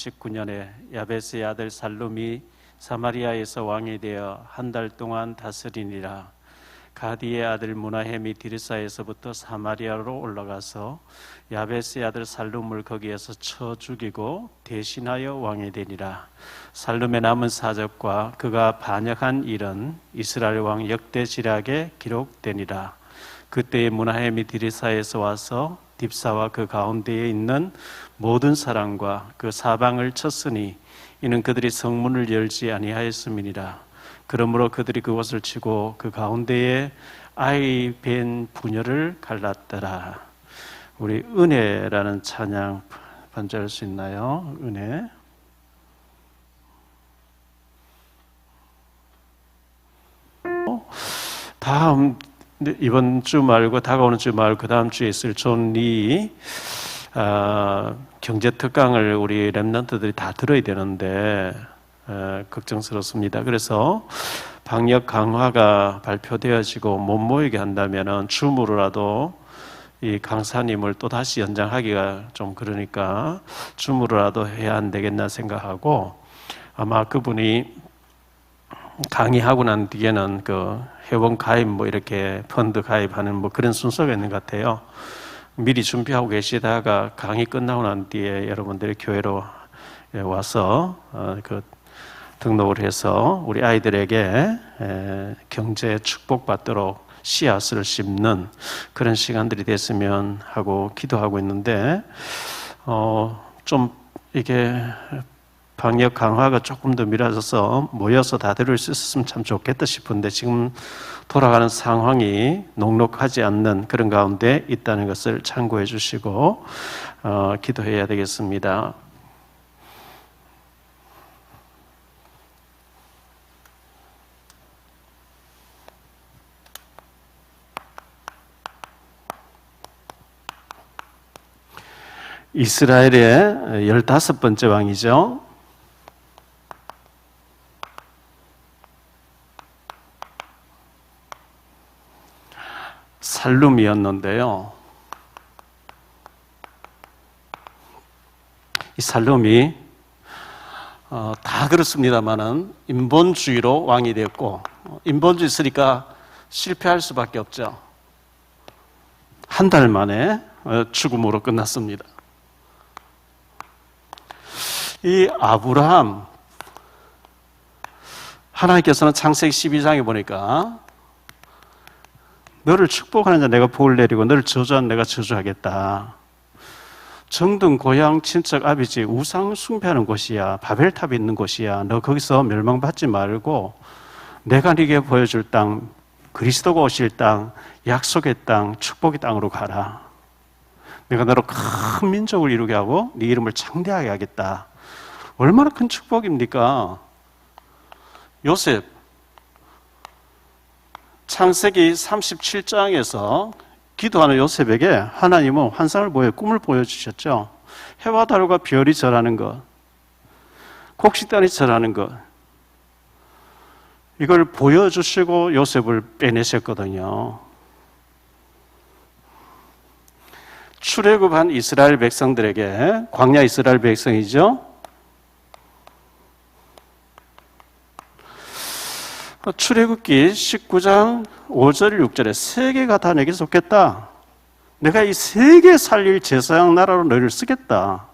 19년에 야베스의 아들 살룸이 사마리아에서 왕이 되어 한 달 동안 다스리니라. 가디의 아들 무나헴이 디르사에서부터 사마리아로 올라가서 야베스의 아들 살룸을 거기에서 쳐 죽이고 대신하여 왕이 되니라. 살룸의 남은 사적과 그가 반역한 일은 이스라엘 왕 역대지략에 기록되니라. 그때에 무나헴이 디르사에서 와서 딥사와 그 가운데에 있는 모든 사람과 그 사방을 쳤으니 이는 그들이 성문을 열지 아니하였음이니라. 그러므로 그들이 그곳을 치고 그 가운데에 아이 벤 부녀를 갈랐더라. 우리 은혜라는 찬양 반주할 수 있나요? 은혜. 다음 이번 주 말고 다가오는 주 말고 그 다음 주에 있을 존 리 경제 특강을 우리 랩런트들이 다 들어야 되는데 걱정스럽습니다. 그래서 방역 강화가 발표되어지고 못 모이게 한다면은 줌으로라도 이 강사님을 또 다시 연장하기가 좀 그러니까 줌으로라도 해야 안 되겠나 생각하고, 아마 그분이 강의하고 난 뒤에는 그 회원 가입 뭐 이렇게 펀드 가입하는 뭐 그런 순서가 있는 것 같아요. 미리 준비하고 계시다가 강의 끝나고 난 뒤에 여러분들이 교회로 와서 그 등록을 해서 우리 아이들에게 경제 축복받도록 씨앗을 심는 그런 시간들이 됐으면 하고 기도하고 있는데, 좀 이게 방역 강화가 조금 더 미뤄져서 모여서 다 들을 수 있었으면 참 좋겠다 싶은데 지금 돌아가는 상황이 녹록하지 않는 그런 가운데 있다는 것을 참고해 주시고 기도해야 되겠습니다. 이스라엘의 15번째 왕이죠. 살룸이었는데요. 이 살룸이 다 그렇습니다만은 인본주의로 왕이 됐고, 인본주의 있으니까 실패할 수밖에 없죠. 한 달 만에 죽음으로 끝났습니다. 이 아브라함, 하나님께서는 창세기 12장에 보니까 너를 축복하는 자 내가 복을 내리고 너를 저주하는 내가 저주하겠다. 정든 고향 친척 아비지 우상 숭배하는 곳이야. 바벨탑이 있는 곳이야. 너 거기서 멸망받지 말고 내가 네게 보여줄 땅, 그리스도가 오실 땅, 약속의 땅, 축복의 땅으로 가라. 내가 너로 큰 민족을 이루게 하고 네 이름을 창대하게 하겠다. 얼마나 큰 축복입니까? 요셉, 창세기 37장에서 기도하는 요셉에게 하나님은 환상을 보여 꿈을 보여주셨죠. 해와 달과 별이 절하는 것, 곡식단이 절하는 것, 이걸 보여주시고 요셉을 빼내셨거든요. 출애굽한 이스라엘 백성들에게, 광야 이스라엘 백성이죠. 출애굽기 19장 5절 6절에 세계가 다 내게 속겠다. 내가 이 세계 살릴 제사장 나라로 너희를 쓰겠다.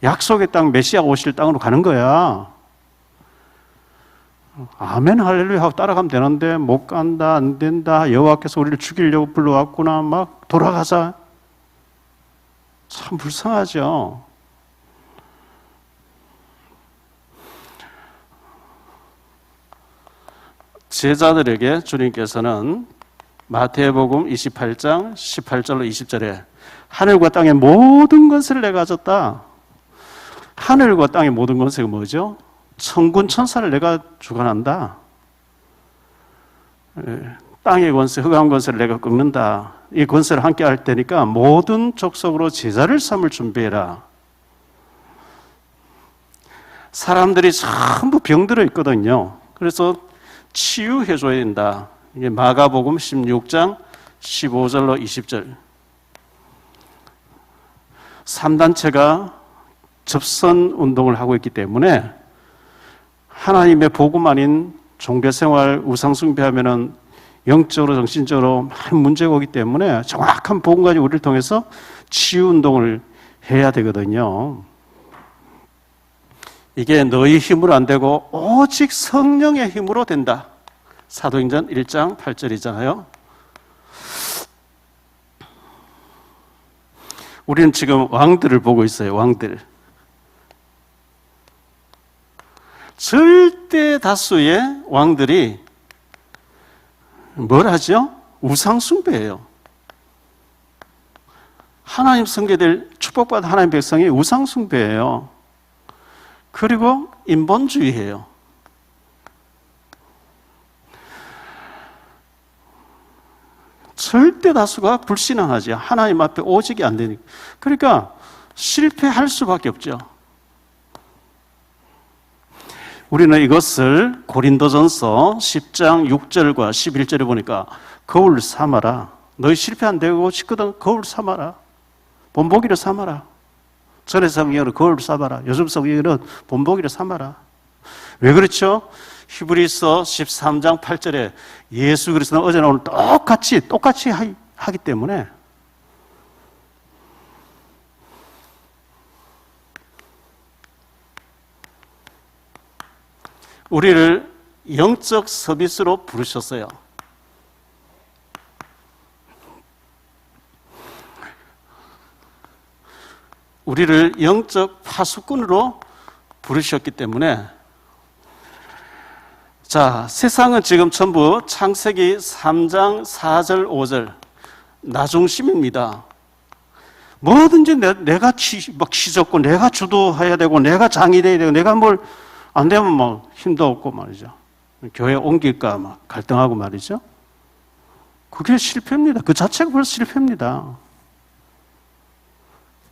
약속의 땅, 메시아 오실 땅으로 가는 거야. 아멘 할렐루야 하고 따라가면 되는데 못 간다, 안 된다, 여호와께서 우리를 죽이려고 불러왔구나, 막 돌아가자. 참 불쌍하죠. 제자들에게 주님께서는 마태복음 28장 18절로 20절에 하늘과 땅의 모든 것을 내가 줬다. 하늘과 땅의 모든 것이 뭐죠? 천군 천사를 내가 주관한다. 땅의 권세, 흑암 권세를 내가 꺾는다. 이 권세를 함께 할 테니까 모든 족속으로 제자를 삼을 준비해라. 사람들이 전부 병들어 있거든요. 그래서 치유해줘야 된다. 이게 마가복음 16장 15절로 20절. 3단체가 접선 운동을 하고 있기 때문에 하나님의 복음 아닌 종교생활, 우상숭배하면은 영적으로 정신적으로 많은 문제가 오기 때문에 정확한 복음 가지고 우리를 통해서 치유 운동을 해야 되거든요. 이게 너희 힘으로 안 되고 오직 성령의 힘으로 된다. 사도행전 1장 8절이잖아요. 우리는 지금 왕들을 보고 있어요. 왕들. 절대 다수의 왕들이 뭘 하죠? 우상숭배예요. 하나님 성계될 축복받은 하나님 백성이 우상숭배예요. 그리고 인본주의예요. 절대 다수가 불신앙하지. 하나님 앞에 오직이 안 되니까. 그러니까 실패할 수밖에 없죠. 우리는 이것을 고린도전서 10장 6절과 11절에 보니까 거울 삼아라. 너희 실패 안 되고 싶거든 거울 삼아라. 본보기를 삼아라. 전에 성경은 거울 삼아라. 요즘 성경은 본보기를 삼아라. 왜 그렇죠? 히브리서 13장 8절에 예수 그리스도는 어제나 오늘 똑같이 하기 때문에 우리를 영적 서비스로 부르셨어요. 우리를 영적 파수꾼으로 부르셨기 때문에 자, 세상은 지금 전부 창세기 3장 4절 5절 나 중심입니다. 뭐든지 내가 치솟고 내가 주도해야 되고 내가 장이 돼야 되고 내가 뭘 안 되면 막 힘도 없고 말이죠. 교회 옮길까 막 갈등하고 말이죠. 그게 실패입니다. 그 자체가 벌써 실패입니다.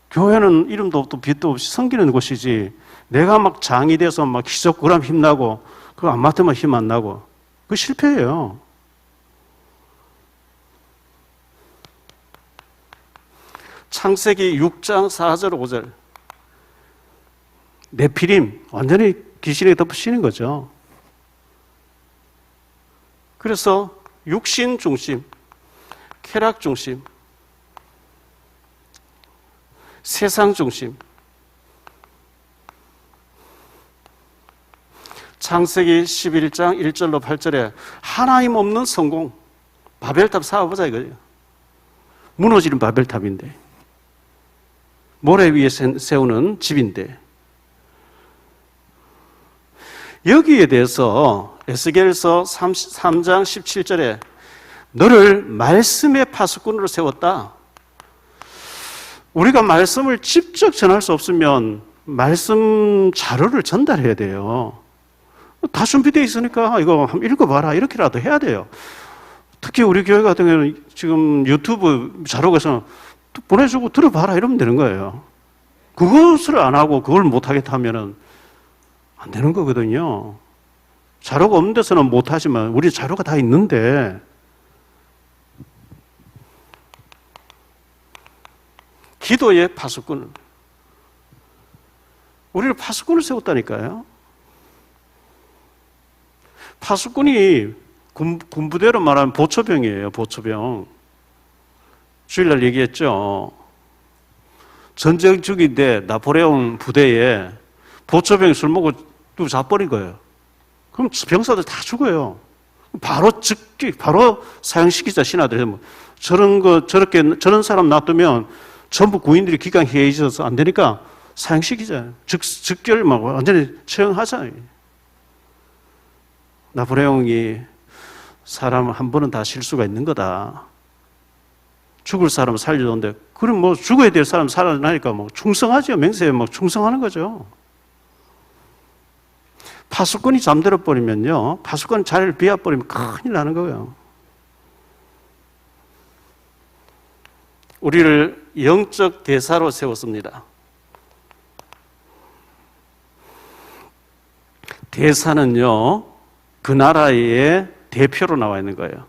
교회는 이름도 없고 빛도 없이 섬기는 곳이지 내가 막 장이 돼서 막 희석고 그러면 힘나고 그거 안 맡으면 힘 안 나고 그거 실패예요. 창세기 6장 4절 5절 네피림 완전히 귀신에 덮으시는 거죠. 그래서 육신 중심, 쾌락 중심, 세상 중심. 창세기 11장 1절로 8절에 하나님 없는 성공, 바벨탑 쌓아보자 이거예요. 무너지는 바벨탑인데 모래 위에 세우는 집인데 여기에 대해서 에스겔서 3장 17절에 너를 말씀의 파수꾼으로 세웠다. 우리가 말씀을 직접 전할 수 없으면 말씀 자료를 전달해야 돼요. 다 준비되어 있으니까 이거 한번 읽어봐라 이렇게라도 해야 돼요. 특히 우리 교회 같은 경우는 지금 유튜브 자료가 있으면 보내주고 들어봐라 이러면 되는 거예요. 그것을 안 하고 그걸 못하겠다 하면은 안 되는 거거든요. 자료가 없는 데서는 못하지만 우리 자료가 다 있는데 기도의 파수꾼 우리를 파수꾼을 세웠다니까요. 파수꾼이 군부대로 말하면 보초병이에요. 보초병. 주일날 얘기했죠. 전쟁 중인데 나폴레옹 부대에 보초병이 술 먹고 또 자버린 거예요. 그럼 병사들 다 죽어요. 바로 사형시키자, 신하들. 저런 사람 놔두면 전부 군인들이 기강해져서 안 되니까 사형시키자. 즉결 막 완전히 처형하자. 나폴레옹이 사람 한 번은 다 실수가 있는 거다. 죽을 사람 살려줬는데, 그럼 뭐 죽어야 될 사람 살아나니까 뭐 충성하죠. 맹세에 막 충성하는 거죠. 파수꾼이 잠들어 버리면요, 파수꾼 자리를 비워버리면 큰일 나는 거예요. 우리를 영적 대사로 세웠습니다. 대사는요, 그 나라의 대표로 나와 있는 거예요.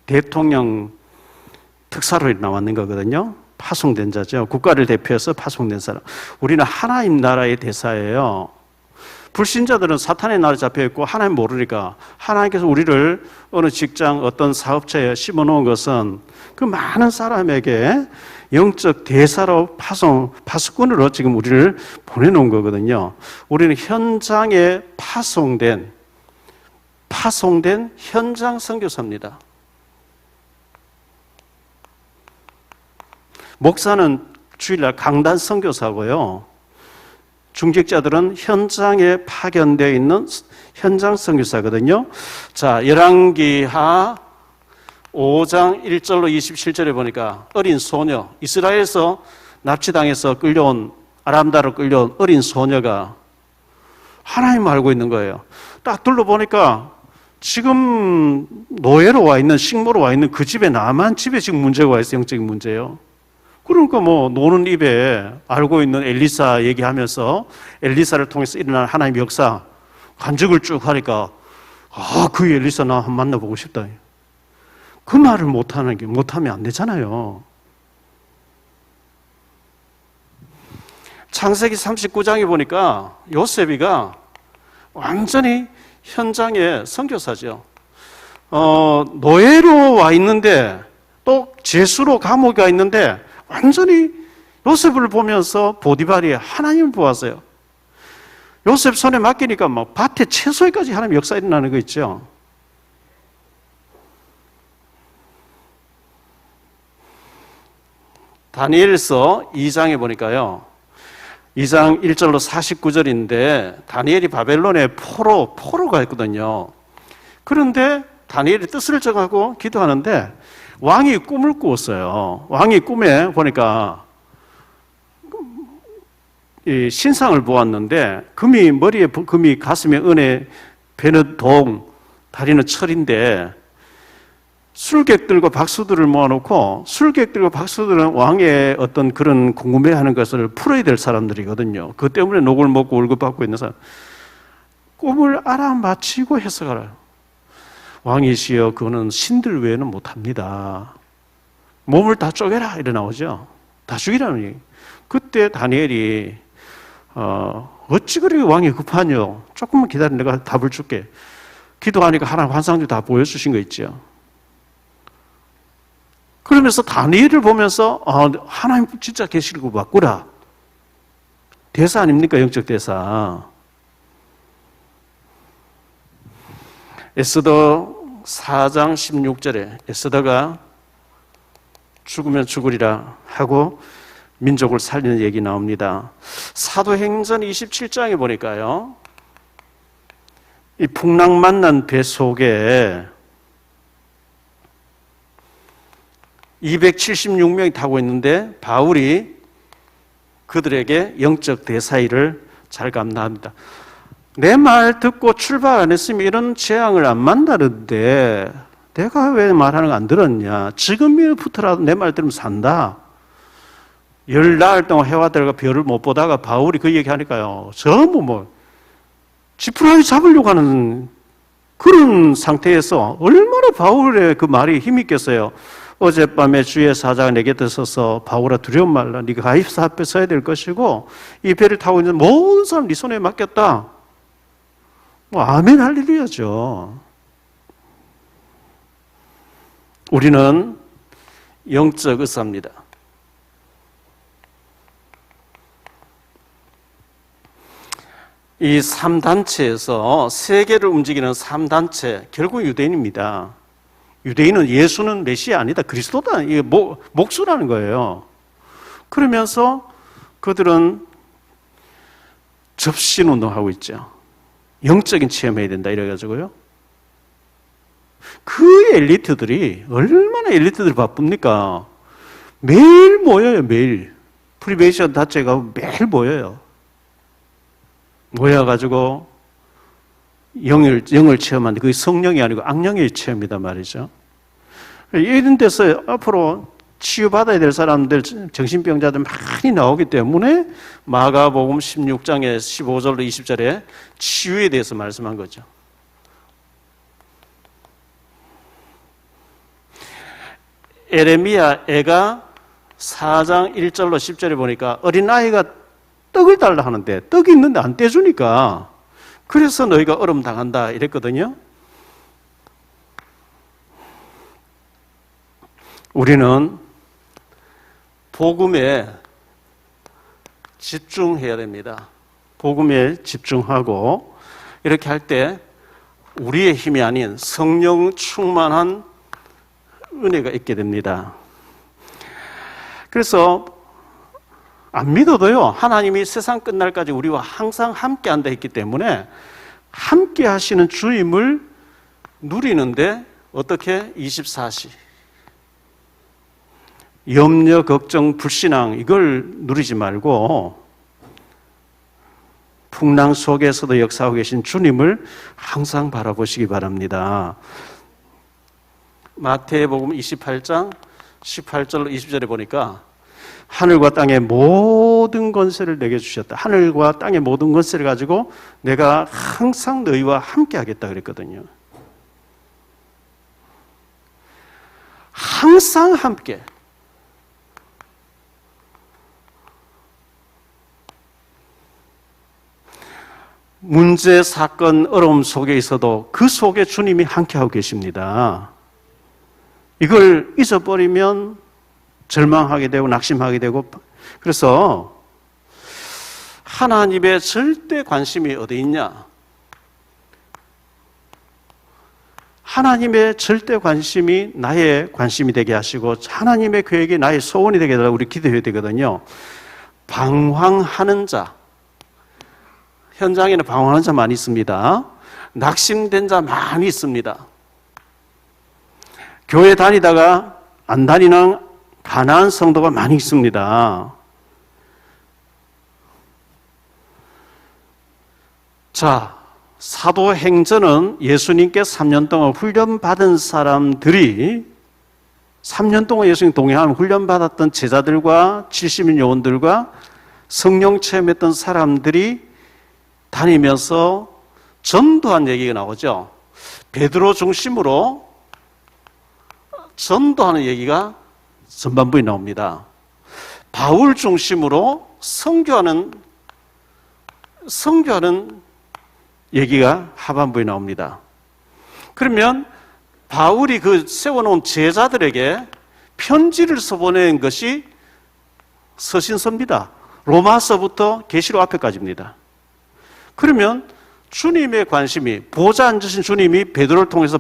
대통령 특사로 나와 있는 거거든요. 파송된 자죠. 국가를 대표해서 파송된 사람. 우리는 하나님 나라의 대사예요. 불신자들은 사탄의 나라에 잡혀있고 하나님 모르니까 하나님께서 우리를 어느 직장 어떤 사업체에 심어놓은 것은 그 많은 사람에게 영적 대사로 파수꾼으로 지금 우리를 보내놓은 거거든요. 우리는 현장에 파송된 현장 선교사입니다. 목사는 주일날 강단 선교사고요. 중직자들은 현장에 파견되어 있는 현장 선교사거든요. 자, 열왕기하 5장 1절로 27절에 보니까 어린 소녀, 이스라엘에서 납치당해서 끌려온 아람다로 끌려온 어린 소녀가 하나님을 알고 있는 거예요. 딱 둘러보니까 지금 노예로 와 있는, 식모로 와 있는 그 집에 나만 집에 지금 문제가 와 있어요. 영적인 문제예요. 그러니까 뭐 노는 입에 알고 있는 엘리사 얘기하면서 엘리사를 통해서 일어난 하나님의 역사 간증을 쭉 하니까 그 엘리사 나 한번 만나보고 싶다. 그 말을 못하면 안 되잖아요. 창세기 39장에 보니까 요셉이가 완전히 현장의 선교사죠. 노예로 와 있는데 또 죄수로 감옥에 가 있는데 완전히 요셉을 보면서 보디발이 하나님을 보았어요. 요셉 손에 맡기니까 막 밭에 채소에까지 하나님 역사 일어나는 거 있죠. 다니엘서 2장에 보니까요. 2장 1절로 49절인데 다니엘이 바벨론에 포로가 있거든요. 그런데 다니엘이 뜻을 정하고 기도하는데 왕이 꿈을 꾸었어요. 왕이 꿈에 보니까 이 신상을 보았는데 금이 머리에 금이, 가슴에 은에, 배는 동, 다리는 철인데 술객들과 박수들을 모아놓고 술객들과 박수들은 왕의 어떤 그런 궁금해하는 것을 풀어야 될 사람들이거든요. 그 때문에 녹을 먹고 월급받고 있는 사람. 꿈을 알아맞히고 해석하라. 왕이시여 그거는 신들 외에는 못합니다. 몸을 다 쪼개라 이래 나오죠. 다 죽이라는 얘기. 그때 다니엘이 어찌 그렇게 왕이 급하뇨? 조금만 기다려 내가 답을 줄게. 기도하니까 하나님 환상도 다 보여주신 거 있죠. 그러면서 다니엘을 보면서 하나님 진짜 계시고 맞구나. 대사 아닙니까? 영적 대사. 에스더 4장 16절에 에스더가 죽으면 죽으리라 하고 민족을 살리는 얘기 나옵니다. 사도행전 27장에 보니까요. 이 풍랑 만난 배 속에 276명이 타고 있는데 바울이 그들에게 영적 대사의를 잘 감당합니다. 내 말 듣고 출발 안 했으면 이런 재앙을 안 만나는데 내가 왜 말하는 거 안 들었냐. 지금부터라도 내 말 들으면 산다. 10날 동안 해와 달과 별을 못 보다가 바울이 그 얘기하니까요. 전부 지푸라기 잡으려고 하는 그런 상태에서 얼마나 바울의 그 말이 힘이 있겠어요. 어젯밤에 주의 사자가 내게 들어서서 바울아 두려움 말라. 네가 가입사 앞에 서야 될 것이고 이 배를 타고 있는 모든 사람 네 손에 맡겼다. 아멘 할렐루야죠. 우리는 영적 의사입니다. 이 3단체에서 세계를 움직이는 3단체 결국 유대인입니다. 유대인은 예수는 메시아 아니다. 그리스도다. 이게 목수라는 거예요. 그러면서 그들은 접신운동하고 있죠. 영적인 체험해야 된다 이래가지고요. 그 엘리트들이 얼마나 엘리트들이 바쁩니까? 매일 모여요. 매일. 프리메이션 단체가 매일 모여요. 모여가지고 영을 체험하는데 그게 성령이 아니고 악령의 체험이다 말이죠. 이런 데서 앞으로 치유받아야 될 사람들, 정신병자들 많이 나오기 때문에 마가복음 16장에 15절로 20절에 치유에 대해서 말씀한 거죠. 에레미야 애가 4장 1절로 10절에 보니까 어린아이가 떡을 달라 하는데 떡이 있는데 안 떼주니까 그래서 너희가 얼음 당한다 이랬거든요. 우리는 복음에 집중해야 됩니다. 복음에 집중하고 이렇게 할 때 우리의 힘이 아닌 성령 충만한 은혜가 있게 됩니다. 그래서 안 믿어도요, 하나님이 세상 끝날까지 우리와 항상 함께 한다 했기 때문에 함께 하시는 주임을 누리는데 어떻게 24시 염려, 걱정, 불신앙 이걸 누리지 말고 풍랑 속에서도 역사하고 계신 주님을 항상 바라보시기 바랍니다. 마태복음 28장 18절로 20절에 보니까 하늘과 땅의 모든 권세를 내게 주셨다. 하늘과 땅의 모든 권세를 가지고 내가 항상 너희와 함께 하겠다 그랬거든요. 항상 함께. 문제, 사건, 어려움 속에 있어도 그 속에 주님이 함께하고 계십니다. 이걸 잊어버리면 절망하게 되고 낙심하게 되고, 그래서 하나님의 절대 관심이 어디 있냐? 하나님의 절대 관심이 나의 관심이 되게 하시고 하나님의 계획이 나의 소원이 되게 해달라고 우리 기도해야 되거든요. 방황하는 자, 현장에는 방황하는 자 많이 있습니다. 낙심된 자 많이 있습니다. 교회 다니다가 안 다니는 가난한 성도가 많이 있습니다. 자, 사도행전은 예수님께 3년 동안 훈련받은 사람들이 3년 동안 예수님 동행하는 훈련받았던 제자들과 70인 요원들과 성령 체험했던 사람들이 다니면서 전도한 얘기가 나오죠. 베드로 중심으로 전도하는 얘기가 전반부에 나옵니다. 바울 중심으로 선교하는 얘기가 하반부에 나옵니다. 그러면 바울이 그 세워놓은 제자들에게 편지를 써보낸 것이 서신서입니다. 로마서부터 계시록 앞에까지입니다. 그러면 주님의 관심이, 보좌 앉으신 주님이 베드로를 통해서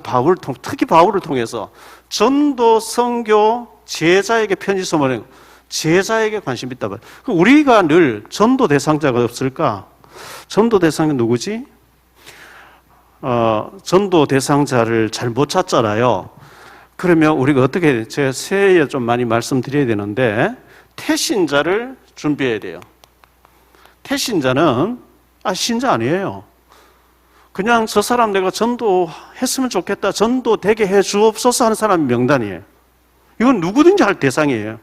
특히 바울을 통해서 전도, 선교, 제자에게 편지 써보낸 제자에게 관심이 있다. 우리가 늘 전도 대상자가 없을까? 전도 대상자 누구지? 전도 대상자를 잘 못 찾잖아요. 그러면 우리가 어떻게, 제가 새해에 좀 많이 말씀드려야 되는데, 태신자를 준비해야 돼요. 태신자는 신자 아니에요. 그냥 저 사람 내가 전도했으면 좋겠다, 전도 되게 해 주옵소서 하는 사람이 명단이에요. 이건 누구든지 할 대상이에요.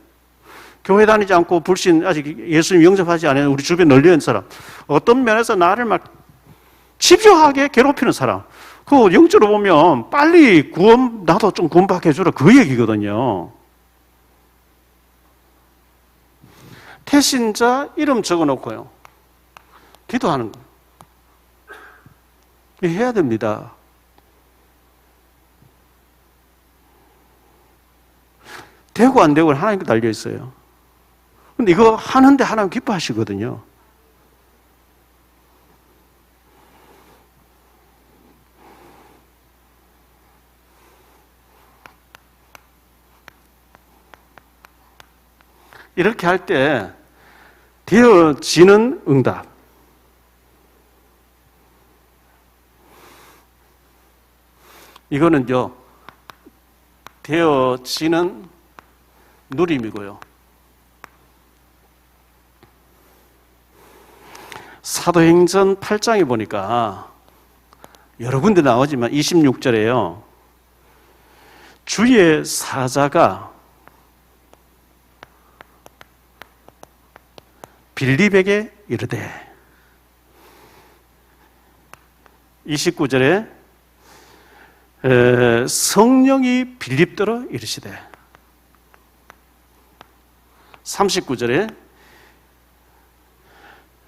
교회 다니지 않고 불신, 아직 예수님 영접하지 않은 우리 주변에 널려 있는 사람, 어떤 면에서 나를 막 집요하게 괴롭히는 사람, 그 영적으로 보면 빨리 나도 좀 구원받게 해주라, 그 얘기거든요. 태신자 이름 적어놓고요, 기도하는 거예요. 해야 됩니다. 되고 안 되고는 하나님께 달려 있어요. 근데 이거 하는데 하나님 기뻐하시거든요. 이렇게 할 때 되어지는 응답. 이거는요, 되어지는 누림이고요. 사도행전 8장에 보니까 여러 군데 나오지만 26절에요. 주의 사자가 빌립에게 이르되, 29절에 성령이 빌립더러 이르시되, 39절에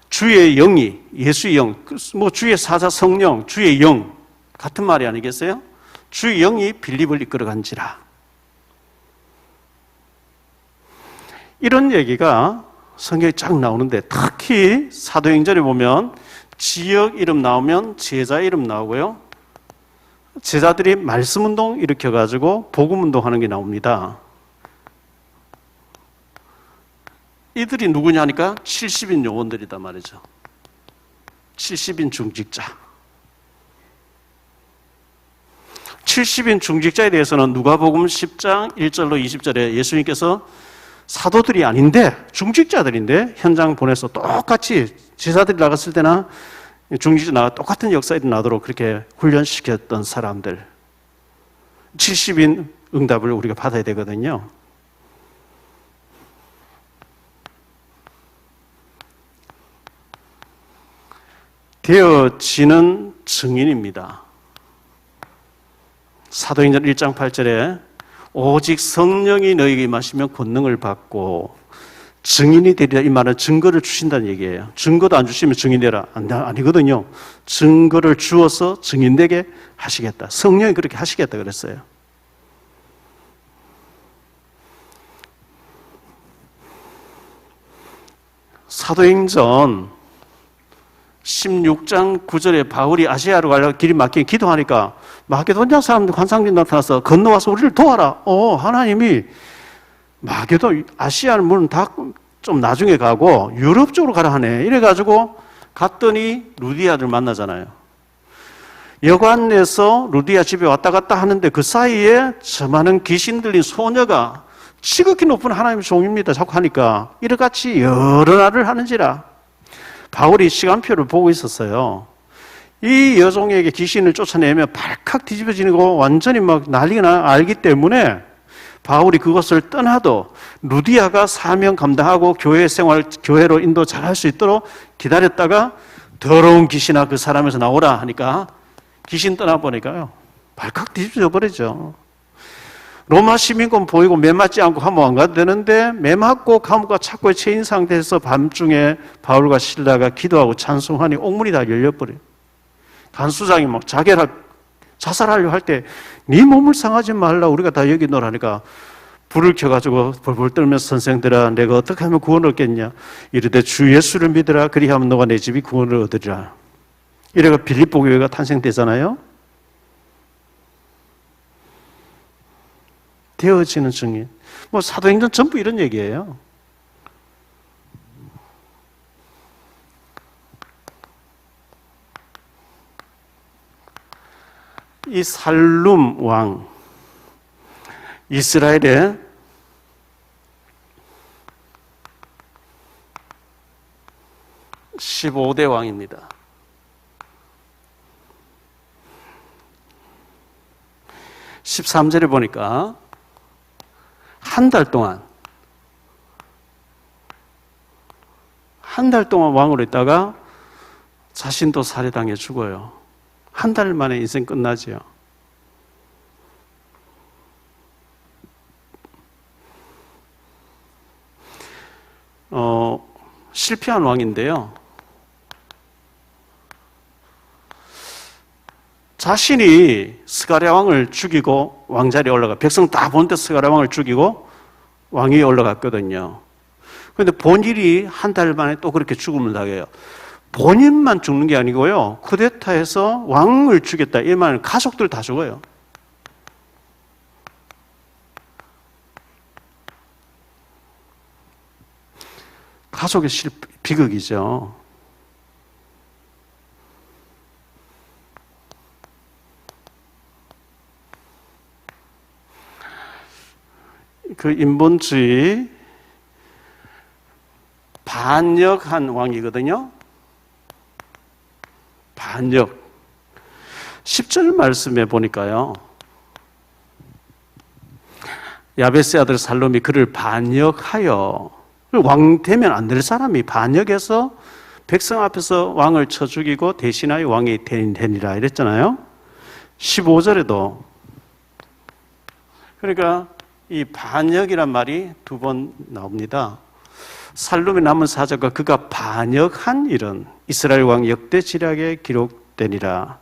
주의 영이, 예수의 영, 뭐 주의 사자 성령, 주의 영 같은 말이 아니겠어요? 주의 영이 빌립을 이끌어간지라. 이런 얘기가 성경에 쫙 나오는데, 특히 사도행전에 보면 지역 이름 나오면 제자 이름 나오고요, 제자들이 말씀운동 일으켜가지고 복음운동 하는 게 나옵니다. 이들이 누구냐 하니까 70인 요원들이다 말이죠. 70인 중직자. 70인 중직자에 대해서는 누가복음 10장 1절로 20절에 예수님께서 사도들이 아닌데 중직자들인데 현장 보내서 똑같이 제자들이 나갔을 때나 중직자 나가 똑같은 역사 일어나도록 그렇게 훈련시켰던 사람들, 70인 응답을 우리가 받아야 되거든요. 되어지는 증인입니다. 사도행전 1장 8절에 오직 성령이 너희에게 임하시면 권능을 받고 증인이 되리라, 이 말은 증거를 주신다는 얘기예요. 증거도 안 주시면 증인되라 아니거든요. 증거를 주어서 증인되게 하시겠다. 성령이 그렇게 하시겠다 그랬어요. 사도행전 16장 9절에 바울이 아시아로 가려고 길이 막히게 기도하니까 마게도냐 사람들 관상들이 나타나서 건너와서 우리를 도와라. 하나님이 아시아 문은 다 좀 나중에 가고 유럽 쪽으로 가라 하네. 이래가지고 갔더니 루디아를 만나잖아요. 여관에서 루디아 집에 왔다 갔다 하는데 그 사이에 저 많은 귀신 들린 소녀가 지극히 높은 하나님의 종입니다. 자꾸 하니까 이래같이 여러 날을 하는지라. 바울이 시간표를 보고 있었어요. 이 여종에게 귀신을 쫓아내면 발칵 뒤집어지고 완전히 막 난리가 알기 때문에 바울이 그것을 떠나도 루디아가 사명 감당하고 교회 생활, 교회로 인도 잘할 수 있도록 기다렸다가 더러운 귀신아 그 사람에서 나오라 하니까 귀신 떠나보니까요 발칵 뒤집어져 버리죠. 로마 시민권 보이고 매 맞지 않고 감옥 안 가도 되는데 매 맞고 감옥과 착고에 처인 상태에서 밤중에 바울과 실라가 기도하고 찬송하니 옥문이 다 열려버려요. 간수장이 막 자살하려고 할 때 네 몸을 상하지 말라 우리가 다 여기 놓으라니까 불을 켜가지고 벌벌 떨면서 선생들아 내가 어떻게 하면 구원을 얻겠냐. 이르되 주 예수를 믿으라 그리하면 너가 내 집이 구원을 얻으리라. 이래가 빌립보 교회가 탄생되잖아요. 되어지는 증인. 사도행전 전부 이런 얘기예요. 이 살룸 왕, 이스라엘의 (15대) 왕입니다. 13절에 보니까 한 달 동안 왕으로 있다가 자신도 살해당해 죽어요. 한 달 만에 인생 끝나죠. 실패한 왕인데요. 자신이 스가랴 왕을 죽이고 왕자리에 올라가 백성 다 보는데 스가랴 왕을 죽이고 왕위에 올라갔거든요. 그런데 본인이 한 달 만에 또 그렇게 죽음을 당해요. 본인만 죽는 게 아니고요. 쿠데타에서 왕을 죽였다. 이 말은 가족들 다 죽어요. 가족의 비극이죠. 그 인본주의 반역한 왕이거든요. 반역. 10절 말씀에 보니까요. 야베스의 아들 살롬이 그를 반역하여, 왕 되면 안 될 사람이 반역해서 백성 앞에서 왕을 쳐 죽이고 대신하여 왕이 되니라 이랬잖아요. 15절에도 그러니까 이 반역이란 말이 두 번 나옵니다. 살룸의 남은 사자가 그가 반역한 일은 이스라엘 왕 역대 지략에 기록되니라.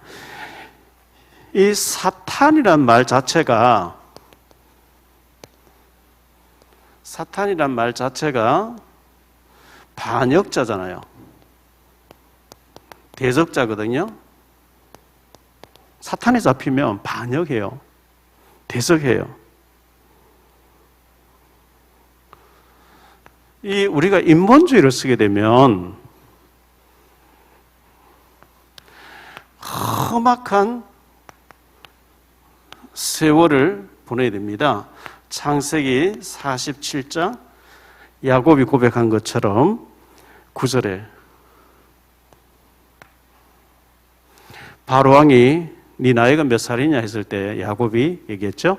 이 사탄이란 말 자체가 반역자잖아요. 대적자거든요. 사탄에 잡히면 반역해요. 대적해요. 우리가 인본주의를 쓰게 되면 험악한 세월을 보내야 됩니다. 창세기 47장 야곱이 고백한 것처럼 9절에 바로왕이 네 나이가 몇 살이냐 했을 때 야곱이 얘기했죠.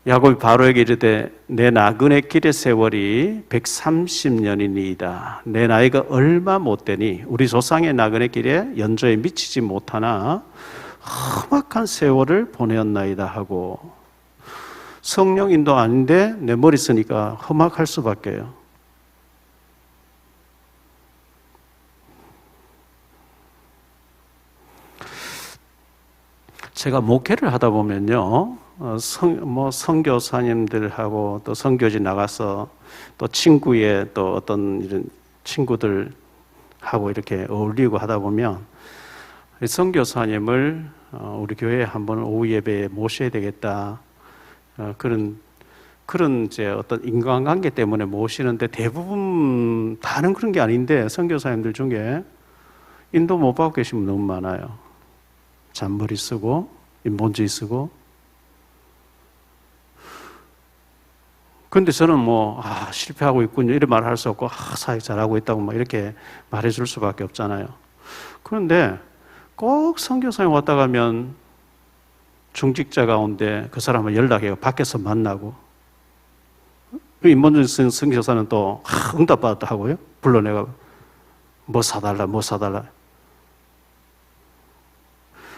야곱이 바로에게 이르되 내 나그네 길의 세월이 130년이니이다. 내 나이가 얼마 못되니 우리 조상의 나그네 길에 연조에 미치지 못하나 험악한 세월을 보내었나이다 하고, 성령인도 아닌데 내 머리 쓰니까 험악할 수밖에요. 제가 목회를 하다 보면요, 선교사님들하고 또 선교지 나가서 또 친구의 또 어떤 이런 친구들하고 이렇게 어울리고 하다 보면 선교사님을 우리 교회에 한번 오후 예배에 모셔야 되겠다. 그런 이제 어떤 인간관계 때문에 모시는데, 대부분 다는 그런 게 아닌데 선교사님들 중에 인도 못 받고 계신 분 너무 많아요. 잔머리 쓰고 인본주의 쓰고. 근데 저는 실패하고 있군요 이런 말을 할 수 없고, 사역 잘하고 있다고 막 이렇게 말해줄 수밖에 없잖아요. 그런데 꼭 선교사님 왔다 가면 중직자 가운데 그 사람을 연락해요. 밖에서 만나고. 인본주의 쓴 선교사는 또 응답받았다 하고요. 불러내가 뭐 사달라.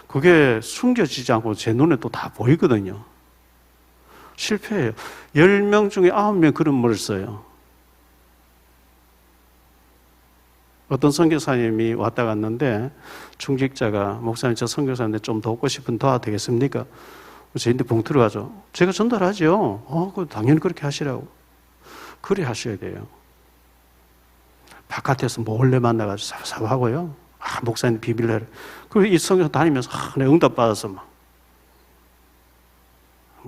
그게 숨겨지지 않고 제 눈에 또 다 보이거든요. 실패해요. 10명 중에 9명 그런 말을 써요. 어떤 선교사님이 왔다 갔는데 중직자가 목사님 저 선교사인데 좀 돕고 싶은 도와도 되겠습니까? 저희한테 봉투를 가져. 제가 전달하죠. 당연히 그렇게 하시라고. 그래 하셔야 돼요. 바깥에서 몰래 만나가지고 사바사바하고요. 목사님 비밀로 해라. 그리고 이 선교사 다니면서 내 응답 받아서 막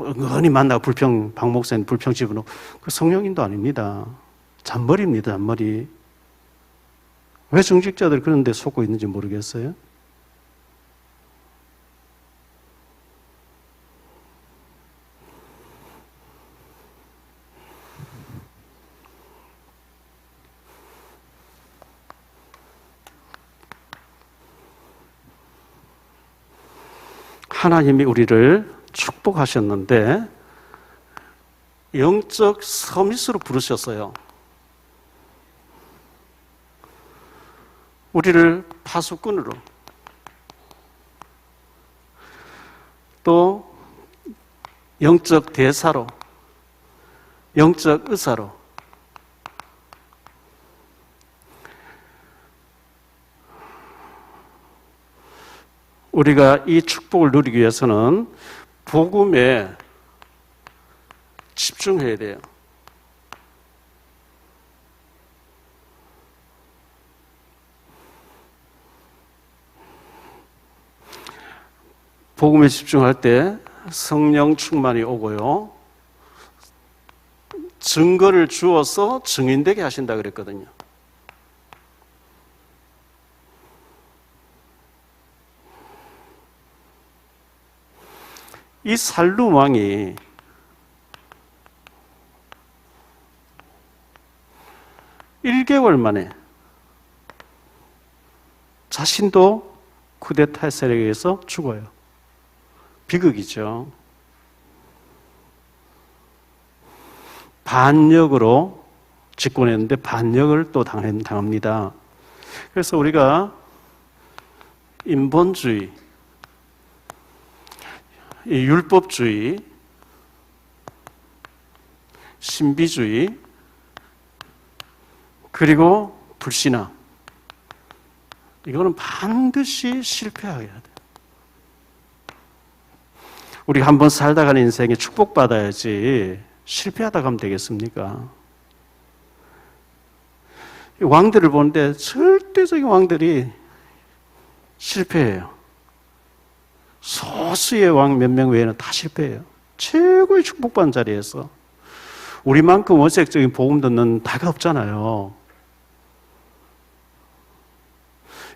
은근히 만나고 박 목사님 불평 집어넣고. 그 성령인도 아닙니다. 잔머리입니다. 잔머리. 왜 중직자들 그런 데 속고 있는지 모르겠어요. 하나님이 우리를 축복하셨는데 영적 서밋으로 부르셨어요. 우리를 파수꾼으로, 또 영적 대사로, 영적 의사로, 우리가 이 축복을 누리기 위해서는 복음에 집중해야 돼요. 복음에 집중할 때 성령 충만이 오고요. 증거를 주어서 증인되게 하신다 그랬거든요. 이 살룸 왕이 (1개월) 만에 자신도 쿠데타 세력에 의해서 죽어요. 비극이죠. 반역으로 집권했는데 반역을 또 당합니다. 그래서 우리가 인본주의, 율법주의, 신비주의, 그리고 불신앙. 이거는 반드시 실패해야 돼. 우리 한번 살다 가는 인생에 축복받아야지 실패하다 가면 되겠습니까? 왕들을 보는데 절대적인 왕들이 실패해요. 소수의 왕 몇 명 외에는 다 실패해요. 최고의 축복받은 자리에서. 우리만큼 원색적인 복음 듣는 다가 없잖아요.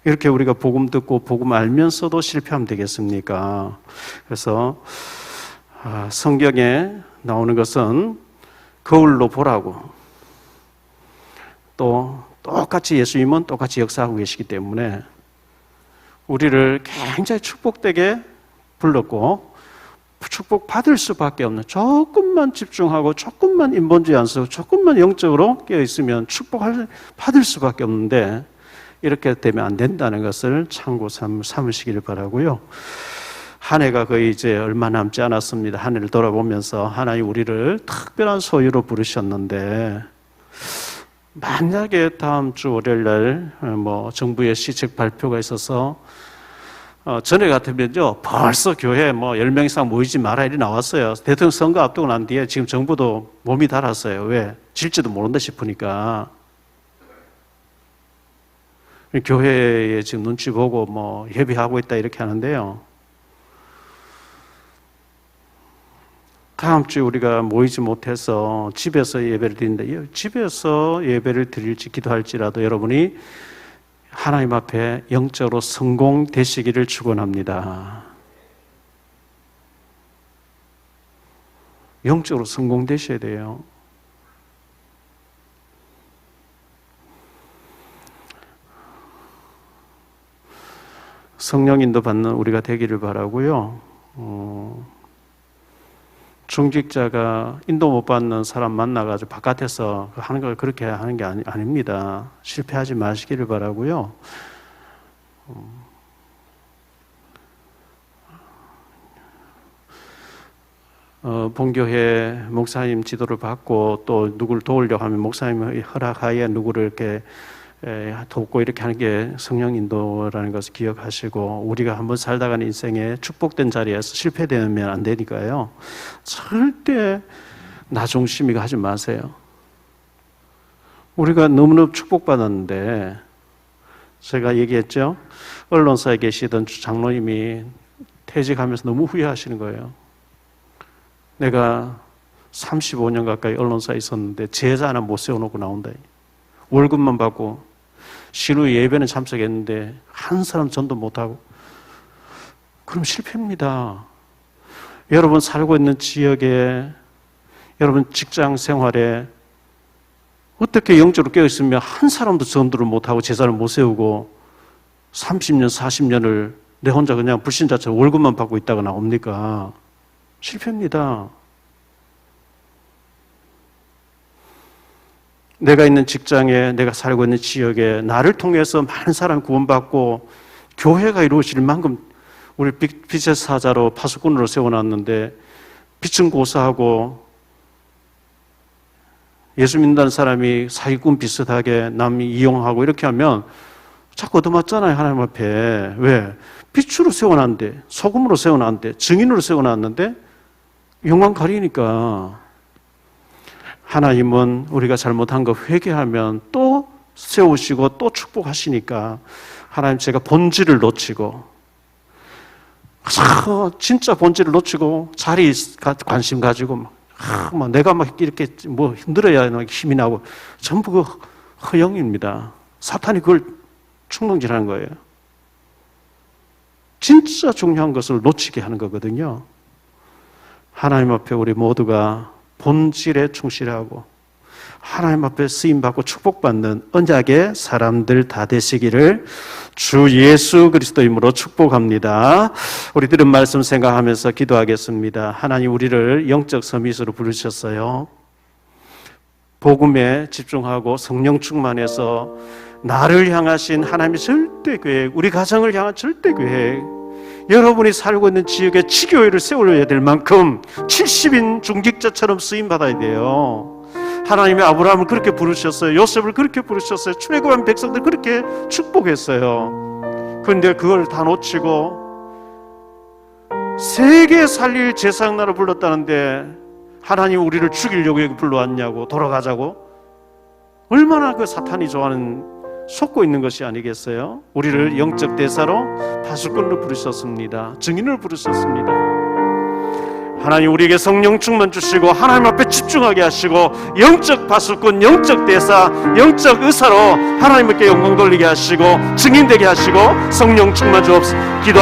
이렇게 우리가 복음 듣고 복음 알면서도 실패하면 되겠습니까? 그래서 성경에 나오는 것은 거울로 보라고, 또 똑같이 예수님은 똑같이 역사하고 계시기 때문에 우리를 굉장히 축복되게 불렀고 축복받을 수밖에 없는, 조금만 집중하고 조금만 인본주의 안 쓰고 조금만 영적으로 깨어있으면 받을 수밖에 없는데 이렇게 되면 안 된다는 것을 참고 삼으시기를 바라고요. 한 해가 거의 이제 얼마 남지 않았습니다. 한 해를 돌아보면서 하나님 우리를 특별한 소유로 부르셨는데, 만약에 다음 주 월요일 날 정부의 시책 발표가 있어서 전에 같으면요 벌써 교회 10명 이상 모이지 마라 이리 나왔어요. 대통령 선거 앞두고 난 뒤에 지금 정부도 몸이 달았어요. 왜? 질지도 모른다 싶으니까. 교회에 지금 눈치 보고 예비하고 있다 이렇게 하는데요. 다음 주에 우리가 모이지 못해서 집에서 예배를 드린다. 집에서 예배를 드릴지 기도할지라도 여러분이 하나님 앞에 영적으로 성공되시기를 축원합니다. 영적으로 성공되셔야 돼요. 성령 인도 받는 우리가 되기를 바라고요. 중직자가 인도 못 받는 사람 만나가지고 바깥에서 하는 걸 그렇게 하는 게 아닙니다. 실패하지 마시기를 바라고요. 본교회 목사님 지도를 받고 또 누구를 도우려고 하면 목사님 허락하에 누구를 이렇게 돕고 이렇게 하는 게 성령 인도라는 것을 기억하시고, 우리가 한번 살다가는 인생에 축복된 자리에서 실패되면 안 되니까요. 절대 나 중심이가 하지 마세요. 우리가 너무너무 축복받았는데, 제가 얘기했죠. 언론사에 계시던 장로님이 퇴직하면서 너무 후회하시는 거예요. 내가 35년 가까이 언론사에 있었는데 제자 하나 못 세워놓고 나온다. 월급만 받고 신우 예배는 참석했는데 한 사람 전도 못하고, 그럼 실패입니다. 여러분 살고 있는 지역에, 여러분 직장 생활에 어떻게 영적으로 깨어있으면 한 사람도 전도를 못하고 제자를 못 세우고 30년 40년을 내 혼자 그냥 불신자처럼 월급만 받고 있다가 나옵니까? 실패입니다. 내가 있는 직장에, 내가 살고 있는 지역에 나를 통해서 많은 사람이 구원받고 교회가 이루어질 만큼 우리 빛의 사자로 파수꾼으로 세워놨는데 빛은 고사하고 예수 믿는다는 사람이 사기꾼 비슷하게 남이 이용하고 이렇게 하면 자꾸 얻어맞잖아요. 하나님 앞에. 왜? 빛으로 세워놨는데, 소금으로 세워놨는데, 증인으로 세워놨는데 영광 가리니까. 하나님은 우리가 잘못한 거 회개하면 또 세우시고 또 축복하시니까, 하나님 제가 본질을 놓치고, 진짜 본질을 놓치고 자리 관심 가지고 내가 이렇게 힘들어야 힘이 나고, 전부 그 허영입니다. 사탄이 그걸 충동질하는 거예요. 진짜 중요한 것을 놓치게 하는 거거든요. 하나님 앞에 우리 모두가 본질에 충실하고 하나님 앞에 쓰임받고 축복받는 언약의 사람들 다 되시기를 주 예수 그리스도 이름으로 축복합니다. 우리 들은 말씀 생각하면서 기도하겠습니다. 하나님, 우리를 영적 서밋으로 부르셨어요. 복음에 집중하고 성령 충만해서 나를 향하신 하나님의 절대 계획, 우리 가정을 향한 절대 계획, 여러분이 살고 있는 지역에 지교회를 세워야 될 만큼 70인 중직자처럼 쓰임받아야 돼요. 하나님이 아브라함을 그렇게 부르셨어요. 요셉을 그렇게 부르셨어요. 출애굽한 백성들 그렇게 축복했어요. 그런데 그걸 다 놓치고 세계 살릴 제사장나를 불렀다는데 하나님 우리를 죽이려고 여기 불러왔냐고, 돌아가자고. 얼마나 그 사탄이 좋아하는, 속고 있는 것이 아니겠어요? 우리를 영적 대사로 파수꾼으로 부르셨습니다. 증인을 부르셨습니다. 하나님 우리에게 성령 충만 주시고 하나님 앞에 집중하게 하시고 영적 파수꾼, 영적 대사, 영적 의사로 하나님께 영광 돌리게 하시고 증인되게 하시고 성령 충만 주옵소서. 기도